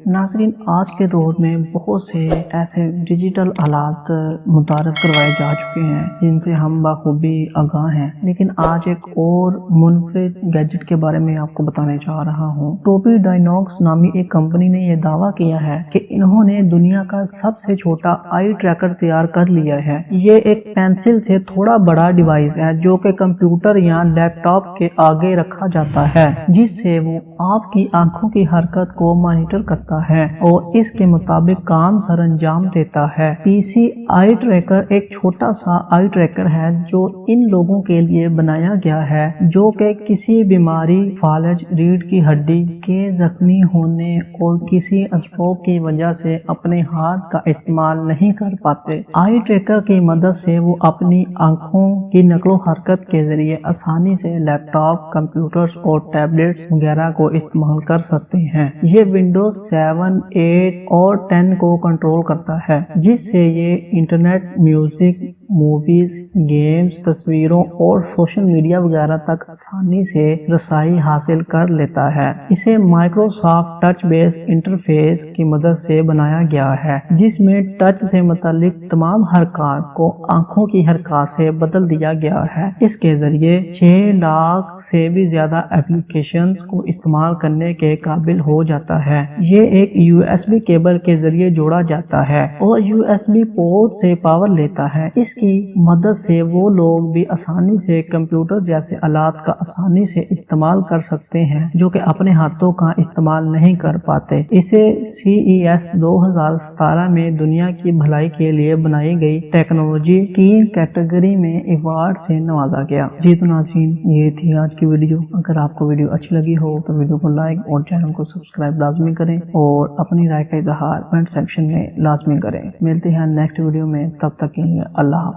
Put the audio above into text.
ناظرین، آج کے دور میں بہت سے ایسے ڈیجیٹل آلات متعارف کروائے جا چکے ہیں جن سے ہم بخوبی آگاہ ہیں، لیکن آج ایک اور منفرد گیجٹ کے بارے میں آپ کو بتانے جا رہا ہوں۔ ٹوپی ڈائنوکس نامی ایک کمپنی نے یہ دعویٰ کیا ہے کہ انہوں نے دنیا کا سب سے چھوٹا آئی ٹریکر تیار کر لیا ہے۔ یہ ایک پینسل سے تھوڑا بڑا ڈیوائس ہے جو کہ کمپیوٹر یا لیپ ٹاپ کے آگے رکھا جاتا ہے، جس سے وہ آپ کی آنکھوں کی حرکت کو مانیٹر کرتا ہے اور اس کے مطابق کام سر انجام دیتا ہے۔ پی سی آئی ٹریکر ایک چھوٹا سا آئی ٹریکر ہے جو ان لوگوں کے لیے بنایا گیا ہے جو کہ کسی بیماری، فالج ریڑھ کی ہڈی کے زخمی ہونے اور کسی اسٹروک کی وجہ سے اپنے ہاتھ کا استعمال نہیں کر پاتے۔ آئی ٹریکر کی مدد سے وہ اپنی آنکھوں کی نقل و حرکت کے ذریعے آسانی سے لیپ ٹاپ، کمپیوٹرز اور ٹیبلٹس وغیرہ کو استعمال کر سکتے ہیں۔ یہ ونڈوز 7، 8 اور 10 کو کنٹرول کرتا ہے، جس سے یہ انٹرنیٹ، میوزک، موویز، گیمز، تصویروں اور سوشل میڈیا وغیرہ تک آسانی سے رسائی حاصل کر لیتا ہے۔ اسے مائکروسافٹ ٹچ بیس انٹرفیس کی مدد سے بنایا گیا ہے، جس میں ٹچ سے متعلق تمام حرکات کو آنکھوں کی حرکات سے بدل دیا گیا ہے۔ اس کے ذریعے 6 لاکھ سے بھی زیادہ ایپلیکیشنز کو استعمال کرنے کے قابل ہو جاتا ہے۔ یہ ایک یو ایس بی کیبل کے ذریعے جوڑا جاتا ہے اور یو ایس بی پورٹ سے پاور لیتا ہے۔ اس کی مدد سے وہ لوگ بھی آسانی سے کمپیوٹر جیسے آلات کا آسانی سے استعمال کر سکتے ہیں جو کہ اپنے ہاتھوں کا استعمال نہیں کر پاتے۔ اسے CES 2017 میں دنیا کی بھلائی کے لیے بنائی گئی ٹیکنالوجی کی کیٹیگری میں ایوارڈ سے نوازا گیا۔ جی تو ناظرین، یہ تھی آج کی ویڈیو۔ اگر آپ کو ویڈیو اچھی لگی ہو تو ویڈیو کو لائک اور چینل کو سبسکرائب لازمی کریں اور اپنی رائے کا اظہار کمنٹ سیکشن میں لازمی کریں۔ ملتے ہیں نیکسٹ ویڈیو میں، تب تک کے لیے اللہ حافظ۔